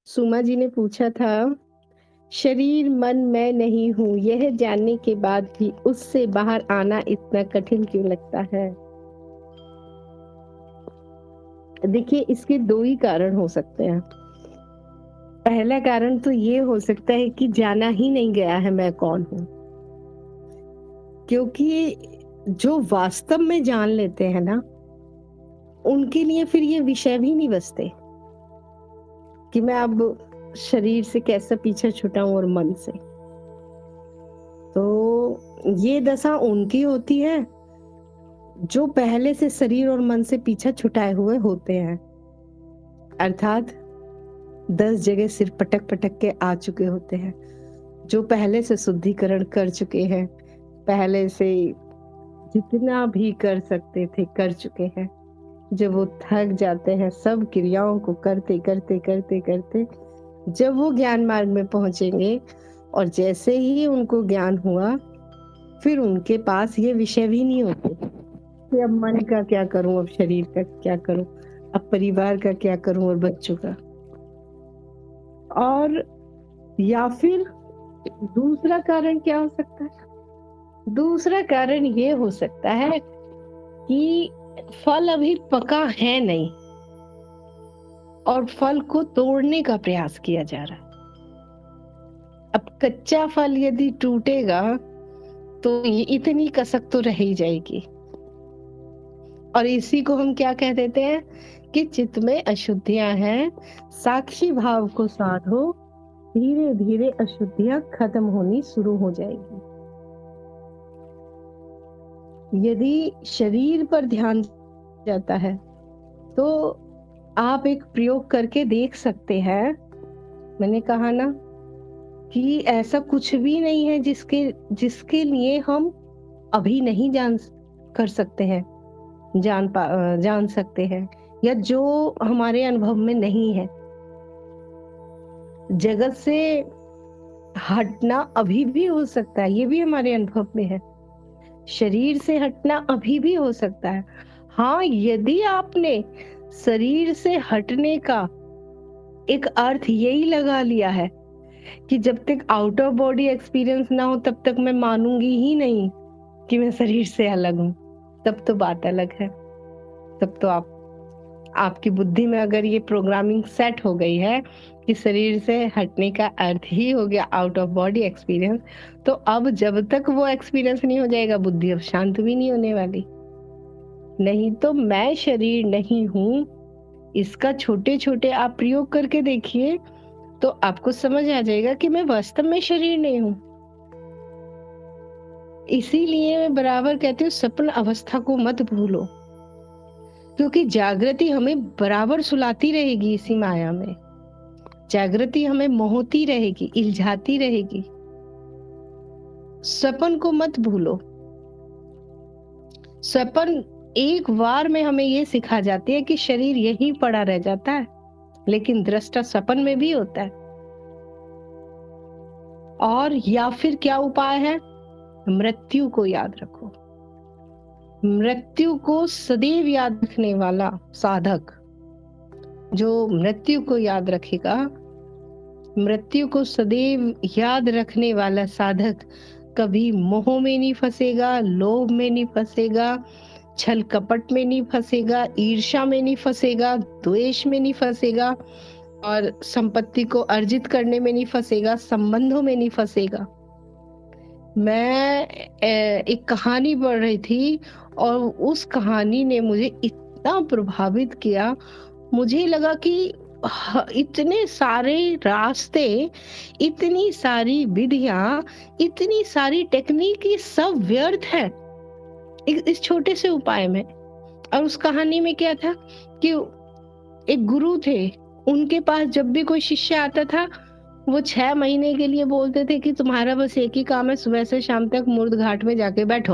सुमा जी ने पूछा था, शरीर मन मैं नहीं हूँ, यह जानने के बाद भी उससे बाहर आना इतना कठिन क्यों लगता है? देखिए, इसके दो ही कारण हो सकते हैं। पहला कारण तो ये हो सकता है कि जाना ही नहीं गया है मैं कौन हूँ, क्योंकि जो वास्तव में जान लेते हैं ना, उनके लिए फिर ये विषय भी नहीं बचते कि मैं अब शरीर से कैसे पीछे छुटाऊं और मन से। तो ये दशा उनकी होती है जो पहले से शरीर और मन से पीछा छुटाए हुए होते हैं, अर्थात 10 जगह सिर पटक पटक के आ चुके होते हैं, जो पहले से शुद्धिकरण कर चुके हैं, पहले से जितना भी कर सकते थे कर चुके हैं। जब वो थक जाते हैं सब क्रियाओं को करते करते करते करते, जब वो ज्ञान मार्ग में पहुंचेंगे और जैसे ही उनको ज्ञान हुआ, फिर उनके पास ये विषय भी नहीं होते कि अब मन का क्या करूं, अब शरीर का क्या करूं, अब परिवार का क्या करूं और बच्चों का। और या फिर दूसरा कारण क्या हो सकता है? दूसरा कारण ये हो सकता है कि फल अभी पका है नहीं और फल को तोड़ने का प्रयास किया जा रहा है। अब कच्चा फल यदि टूटेगा तो ये इतनी कसक तो रह ही जाएगी, और इसी को हम क्या कह देते हैं कि चित्त में अशुद्धियां हैं, साक्षी भाव को साधो, धीरे धीरे अशुद्धियां खत्म होनी शुरू हो जाएगी। यदि शरीर पर ध्यान जाता है तो आप एक प्रयोग करके देख सकते हैं। मैंने कहा ना कि ऐसा कुछ भी नहीं है जिसके लिए हम अभी नहीं कर सकते हैं, जान सकते हैं, या जो हमारे अनुभव में नहीं है। जगत से हटना अभी भी हो सकता है, ये भी हमारे अनुभव में है। शरीर से हटना अभी भी हो सकता है। हाँ, यदि आपने शरीर से हटने का एक अर्थ यही लगा लिया है कि जब तक आउट ऑफ बॉडी एक्सपीरियंस ना हो तब तक मैं मानूंगी ही नहीं कि मैं शरीर से अलग हूं, तब तो बात अलग है। तब तो आपकी बुद्धि में अगर ये प्रोग्रामिंग सेट हो गई है कि शरीर से हटने का अर्थ ही हो गया आउट ऑफ बॉडी एक्सपीरियंस, तो अब जब तक वो एक्सपीरियंस नहीं हो जाएगा, बुद्धि अब शांत भी नहीं होने वाली। नहीं तो मैं शरीर नहीं हूं, इसका छोटे छोटे आप प्रयोग करके देखिए तो आपको समझ आ जाएगा कि मैं वास्तव में शरीर नहीं हूं। इसीलिए मैं बराबर कहती हूँ सपन अवस्था को मत भूलो, क्योंकि जागृति हमें बराबर सुलाती रहेगी इसी माया में। जागृति हमें मोहती रहेगी, इल्झाती रहेगी। स्वप्न को मत भूलो। स्वप्न एक बार में हमें ये सिखा जाती है कि शरीर यहीं पड़ा रह जाता है, लेकिन दृष्टा स्वप्न में भी होता है। और या फिर क्या उपाय है? मृत्यु को याद रखो। मृत्यु को सदैव याद रखने वाला साधक, जो मृत्यु को याद रखेगा, मृत्यु को सदैव याद रखने वाला साधक कभी मोह में नहीं फंसेगा, लोभ में नहीं फंसेगा, छल कपट में नहीं फंसेगा, ईर्ष्या में नहीं फंसेगा, द्वेष में नहीं फंसेगा, और संपत्ति को अर्जित करने में नहीं फंसेगा, संबंधों में नहीं फंसेगा। मैं एक कहानी पढ़ रही थी और उस कहानी ने मुझे इतना प्रभावित किया। मुझे लगा कि इतने सारे रास्ते, इतनी सारी विधियां, इतनी सारी टेक्निक, ये सब व्यर्थ है इस छोटे से उपाय में। और उस कहानी में क्या था कि एक गुरु थे, उनके पास जब भी कोई शिष्य आता था वो 6 महीने के लिए बोलते थे कि तुम्हारा बस एक ही काम है, सुबह से शाम तक मुर्द घाट में जाके बैठो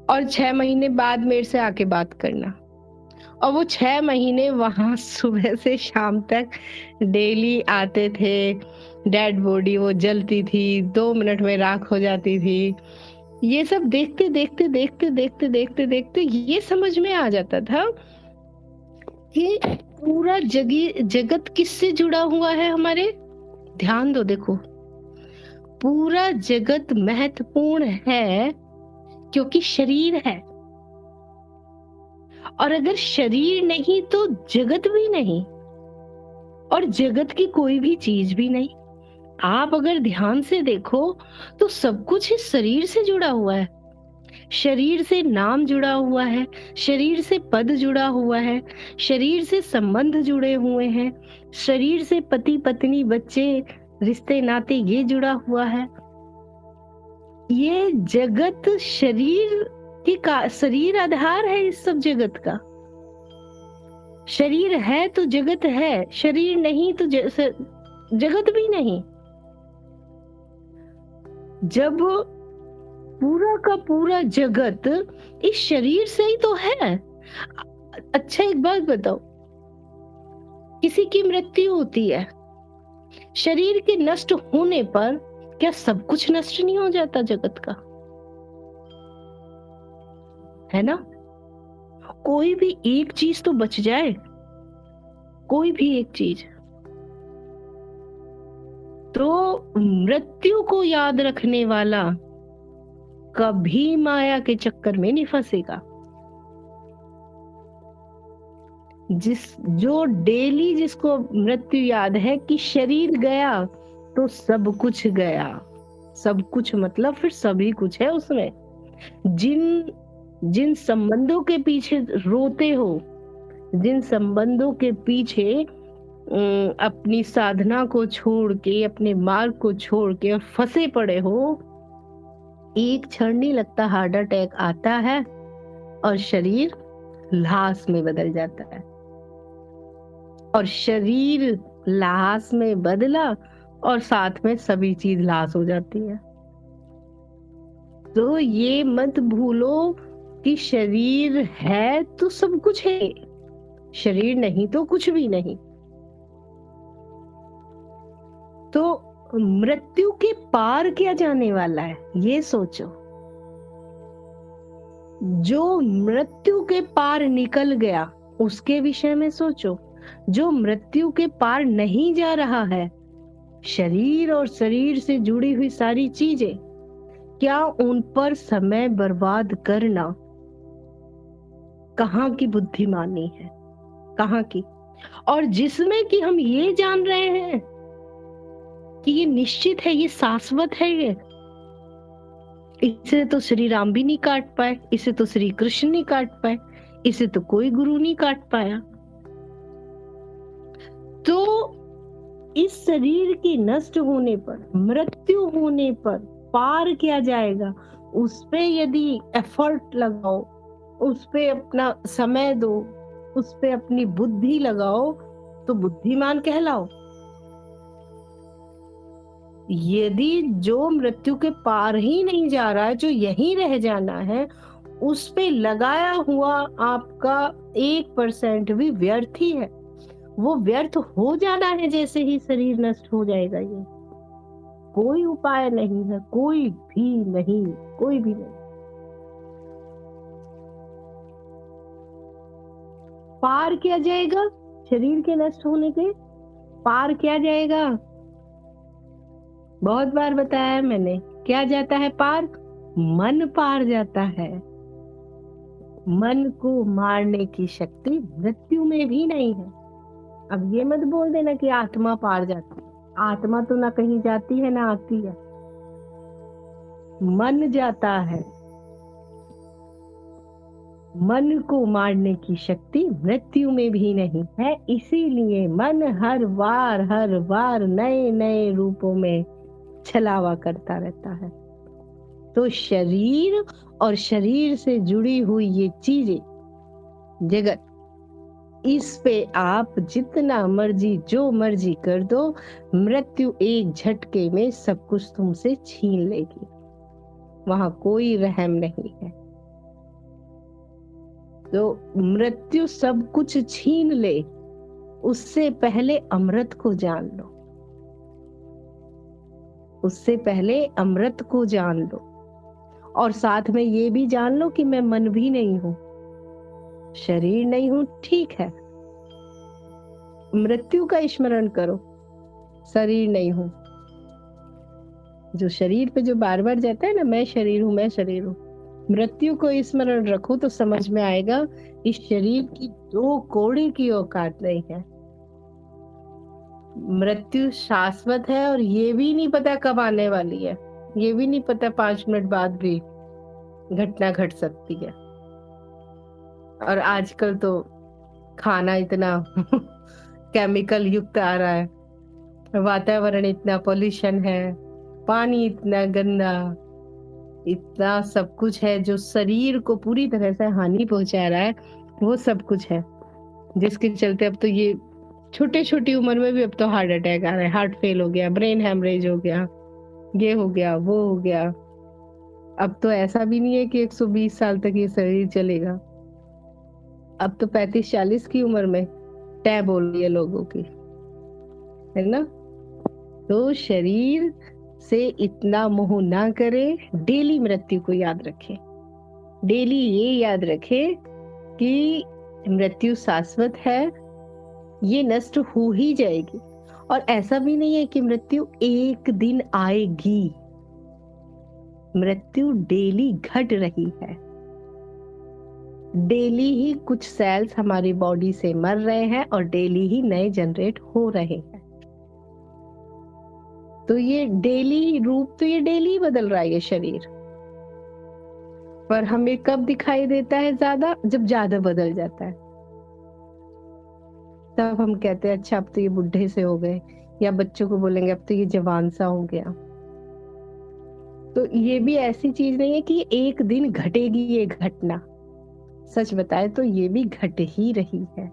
और 6 महीने बाद मेरे से आके बात करना। और वो 6 महीने वहां सुबह से शाम तक डेली आते थे। डेड बॉडी वो जलती थी, 2 मिनट में राख हो जाती थी, ये सब देखते देखते देखते देखते देखते देखते ये समझ में आ जाता था कि पूरा जगत किससे जुड़ा हुआ है हमारे। ध्यान दो, देखो, पूरा जगत महत्वपूर्ण है क्योंकि शरीर है, और अगर शरीर नहीं तो जगत भी नहीं, और जगत की कोई भी चीज भी नहीं। आप अगर ध्यान से देखो तो सब कुछ इस शरीर से जुड़ा हुआ है। शरीर से नाम जुड़ा हुआ है, शरीर से पद जुड़ा हुआ है, शरीर से संबंध जुड़े हुए हैं, शरीर से पति पत्नी बच्चे रिश्ते नाते ये जुड़ा हुआ है। ये जगत शरीर आधार है इस सब जगत का। शरीर है तो जगत है, शरीर नहीं तो जगत भी नहीं। जब पूरा का पूरा जगत इस शरीर से ही तो है। अच्छा, एक बात बताओ, किसी की मृत्यु होती है, शरीर के नष्ट होने पर क्या सब कुछ नष्ट नहीं हो जाता जगत का? है ना? कोई भी एक चीज तो बच जाए, कोई भी एक चीज। तो मृत्यु को याद रखने वाला कभी माया के चक्कर में नहीं फंसेगा। जो डेली जिसको मृत्यु याद है कि शरीर गया तो सब कुछ गया, सब कुछ मतलब फिर सभी कुछ है उसमें। जिन संबंधों के पीछे रोते हो, जिन संबंधों के पीछे अपनी साधना को छोड़ के, अपने मार्ग को छोड़ के फंसे पड़े हो, एक क्षण नहीं लगता हार्ट अटैक आता है और शरीर लाश में बदल जाता है। और शरीर लाश में बदला और साथ में सभी चीज लाश हो जाती है। तो ये मत भूलो कि शरीर है तो सब कुछ है, शरीर नहीं तो कुछ भी नहीं। तो मृत्यु के पार क्या जाने वाला है ये सोचो। जो मृत्यु के पार निकल गया उसके विषय में सोचो। जो मृत्यु के पार नहीं जा रहा है, शरीर और शरीर से जुड़ी हुई सारी चीजें, क्या उन पर समय बर्बाद करना कहाँ की बुद्धिमानी है, कहाँ की? और जिसमें कि हम ये जान रहे हैं कि ये निश्चित है, ये शाश्वत है, ये इसे तो श्री राम भी नहीं काट पाए, इसे तो श्री कृष्ण नहीं काट पाए, इसे तो कोई गुरु नहीं काट पाया। तो इस शरीर के नष्ट होने पर, मृत्यु होने पर पार किया जाएगा, उस पे यदि एफर्ट लगाओ, उस पे अपना समय दो, उस पे अपनी बुद्धि लगाओ तो बुद्धिमान कहलाओ। यदि जो मृत्यु के पार ही नहीं जा रहा है, जो यहीं रह जाना है, उस पे लगाया हुआ आपका 1% भी व्यर्थ ही है। वो व्यर्थ हो जाना है जैसे ही शरीर नष्ट हो जाएगा। ये कोई उपाय नहीं है, कोई भी नहीं, कोई भी नहीं। पार किया जाएगा शरीर के नष्ट होने के, पार किया जाएगा। बहुत बार बताया है मैंने, क्या जाता है पार? मन पार जाता है। मन को मारने की शक्ति मृत्यु में भी नहीं है। अब ये मत बोल देना कि आत्मा पार जाती है। आत्मा तो ना कहीं जाती है ना आती है, मन जाता है। मन को मारने की शक्ति मृत्यु में भी नहीं है, इसीलिए मन हर बार नए नए रूपों में छलावा करता रहता है। तो शरीर और शरीर से जुड़ी हुई ये चीजें, जगत, इस पे आप जितना मर्जी जो मर्जी कर दो, मृत्यु एक झटके में सब कुछ तुमसे छीन लेगी। वहां कोई रहम नहीं है। तो मृत्यु सब कुछ छीन ले, उससे पहले अमृत को जान लो, उससे पहले अमृत को जान लो। और साथ में ये भी जान लो कि मैं मन भी नहीं हूं, शरीर नहीं हूं, ठीक है। मृत्यु का स्मरण करो, शरीर नहीं हूं। जो शरीर पे जो बार बार जाता है ना, मैं शरीर हूं, मैं शरीर हूं, मृत्यु को स्मरण रखो तो समझ में आएगा इस शरीर की 2 कौड़ी की औकात नहीं है। मृत्यु शाश्वत है और ये भी नहीं पता कब आने वाली है, ये भी नहीं पता 5 मिनट बाद भी घटना घट सकती है। और आजकल तो खाना इतना केमिकल युक्त आ रहा है, वातावरण इतना पॉल्यूशन है, पानी इतना गंदा, इतना सब कुछ है जो शरीर को पूरी तरह से हानि पहुंचा रहा है, वो सब कुछ है जिसके चलते अब तो ये छोटे छोटी उम्र में भी अब तो हार्ट अटैक आ रहा है, हार्ट फेल हो गया, ब्रेन हेमरेज हो गया, ये हो गया, वो हो गया। अब तो ऐसा भी नहीं है कि 120 साल तक ये शरीर चलेगा, अब तो 35-40 की उम्र में टैब हो रही है लोगों की, है ना। तो शरीर से इतना मोह ना करे, डेली मृत्यु को याद रखे, डेली ये याद रखे कि मृत्यु शाश्वत है, ये नष्ट हो ही जाएगी। और ऐसा भी नहीं है कि मृत्यु एक दिन आएगी, मृत्यु डेली घट रही है, डेली ही कुछ सेल्स हमारी बॉडी से मर रहे हैं और डेली ही नए जनरेट हो रहे हैं। तो ये डेली रूप तो ये डेली ही बदल रहा है ये शरीर, पर हमें कब दिखाई देता है ज्यादा, जब ज्यादा बदल जाता है, तब हम कहते हैं अच्छा अब तो ये बुढ़े से हो गए, या बच्चों को बोलेंगे अब तो ये जवान सा हो गया। तो ये भी ऐसी चीज नहीं है कि एक दिन घटेगी ये घटना, सच बताए तो ये भी घट ही रही है,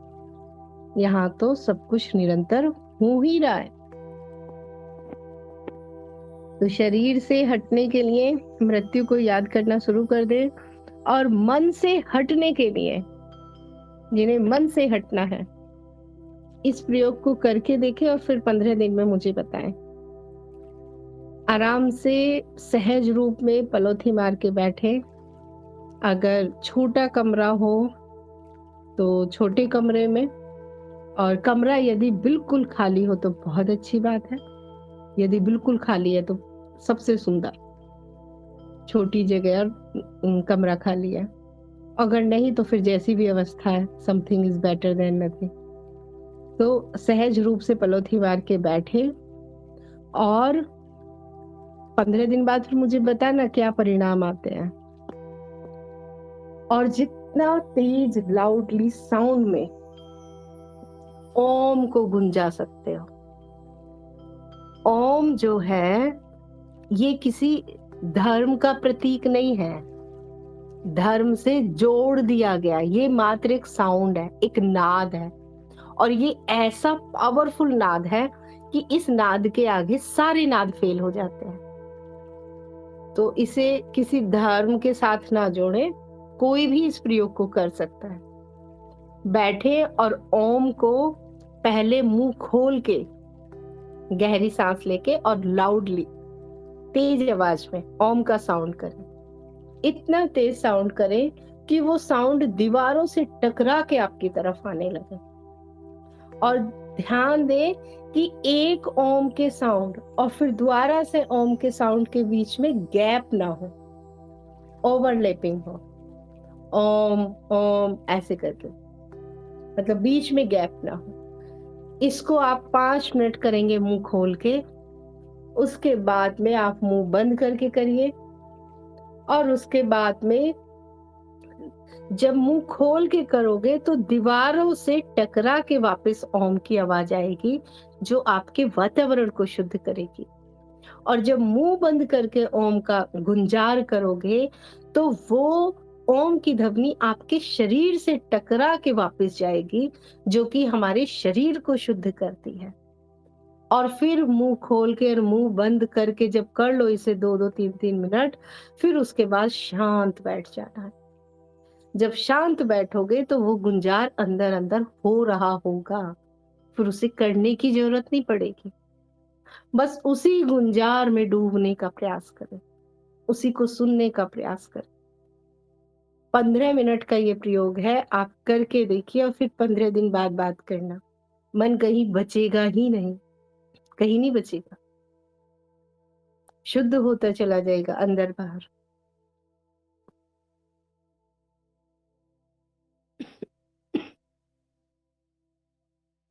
यहाँ तो सब कुछ निरंतर हो ही रहा है। तो शरीर से हटने के लिए मृत्यु को याद करना शुरू कर दे, और मन से हटने के लिए, जिन्हें मन से हटना है, इस प्रयोग को करके देखें और फिर 15 दिन में मुझे बताएं। आराम से सहज रूप में पलोथी मार के बैठे, अगर छोटा कमरा हो तो छोटे कमरे में, और कमरा यदि बिल्कुल खाली हो तो बहुत अच्छी बात है, यदि बिल्कुल खाली है तो सबसे सुंदर, छोटी जगह और कमरा खाली है। अगर नहीं तो फिर जैसी भी अवस्था है, something is better than nothing. तो सहज रूप से पलोथी मार के बैठे, और 15 दिन बाद फिर मुझे बताना क्या परिणाम आते हैं। और जितना तेज लाउडली साउंड में ओम को गुंजा सकते हो, ओम जो है ये किसी धर्म का प्रतीक नहीं है, धर्म से जोड़ दिया गया, ये मात्र एक साउंड है, एक नाद है, और ये ऐसा पावरफुल नाद है कि इस नाद के आगे सारे नाद फेल हो जाते हैं। तो इसे किसी धर्म के साथ ना जोड़े, कोई भी इस प्रयोग को कर सकता है। बैठे और ओम को पहले मुंह खोल के गहरी सांस लेके और लाउडली तेज आवाज में ओम का साउंड करें, इतना तेज साउंड करें कि वो साउंड दीवारों से टकरा के आपकी तरफ आने लगे। और ध्यान दें कि एक ओम के साउंड और फिर दोबारा से ओम के साउंड के बीच में गैप ना हो, ओवरलैपिंग हो, ओम ओम ऐसे करके, मतलब बीच में गैप ना हो। इसको आप 5 मिनट करेंगे मुंह खोल के, उसके बाद में आप मुंह बंद करके करिए, और उसके बाद में जब मुंह खोल के करोगे तो दीवारों से टकरा के वापस ओम की आवाज आएगी जो आपके वातावरण को शुद्ध करेगी। और जब मुंह बंद करके ओम का गुंजार करोगे तो वो ओम की ध्वनि आपके शरीर से टकरा के वापस जाएगी, जो कि हमारे शरीर को शुद्ध करती है। और फिर मुंह खोल के और मुंह बंद करके जब कर लो इसे 2-2 3-3 मिनट, फिर उसके बाद शांत बैठ जाना है। जब शांत बैठोगे तो वो गुंजार अंदर अंदर हो रहा होगा, फिर उसे करने की जरूरत नहीं पड़ेगी, बस उसी गुंजार में डूबने का प्रयास करें। उसी को सुनने का प्रयास करें। 15 मिनट का ये प्रयोग है, आप करके देखिए और फिर 15 दिन बाद बात करना। मन कहीं बचेगा ही नहीं, कहीं नहीं बचेगा। शुद्ध होता चला जाएगा अंदर बाहर।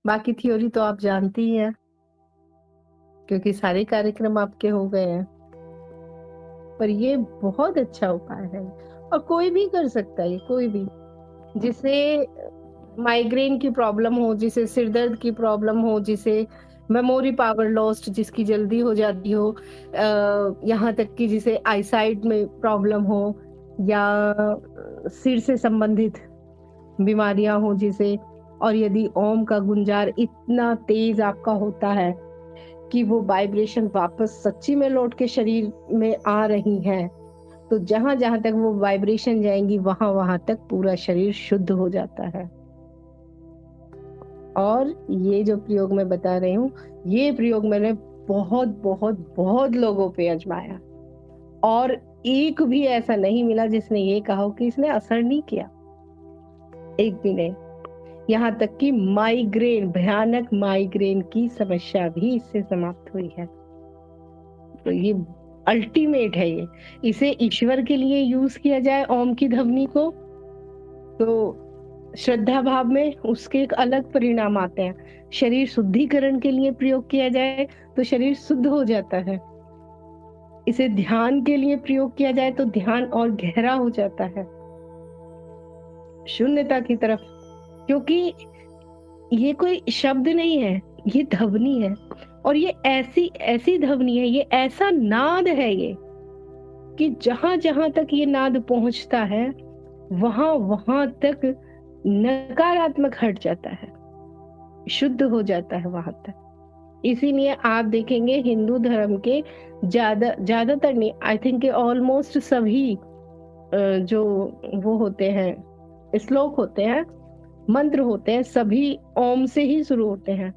बाकी थ्योरी तो आप जानती ही हैं, क्योंकि सारे कार्यक्रम आपके हो गए हैं। पर ये बहुत अच्छा उपाय है और कोई भी कर सकता है, कोई भी। जिसे माइग्रेन की प्रॉब्लम हो, जिसे सिर दर्द की प्रॉब्लम हो, जिसे मेमोरी पावर लॉस्ट जिसकी जल्दी हो जाती हो, यहाँ तक कि जिसे आईसाइट में प्रॉब्लम हो, या सिर से संबंधित बीमारियां हो जिसे, और यदि ओम का गुंजार इतना तेज आपका होता है कि वो वाइब्रेशन वापस सच्ची में लौट के शरीर में आ रही हैं, तो जहां जहां तक वो वाइब्रेशन जाएंगी वहां वहां तक पूरा शरीर शुद्ध हो जाता है। और ये जो प्रयोग मैं बता रही हूँ, ये प्रयोग मैंने बहुत बहुत बहुत लोगों पे आजमाया और एक भी ऐसा नहीं मिला जिसने ये कहा हो कि इसने असर नहीं किया, एक भी नहीं। यहाँ तक कि माइग्रेन, भयानक माइग्रेन की समस्या भी इससे समाप्त हुई है। तो ये अल्टीमेट है। ये इसे ईश्वर के लिए यूज किया जाए ओम की ध्वनि को, तो श्रद्धा भाव में उसके एक अलग परिणाम आते हैं। शरीर शुद्धिकरण के लिए प्रयोग किया जाए तो शरीर शुद्ध हो जाता है। इसे ध्यान के लिए प्रयोग किया जाए तो ध्यान और गहरा हो जाता है शून्यता की तरफ, क्योंकि ये कोई शब्द नहीं है, ये ध्वनि है। और ये ऐसी ऐसी ध्वनि है, ये ऐसा नाद है ये, कि जहां जहां तक ये नाद पहुंचता है वहां वहां तक नकारात्मक हट जाता है, शुद्ध हो जाता है वहां तक। इसीलिए आप देखेंगे हिंदू धर्म के ज्यादातर नहीं, आई थिंक ऑलमोस्ट सभी जो वो होते हैं, श्लोक होते हैं, मंत्र होते हैं, सभी ओम से ही शुरू होते हैं।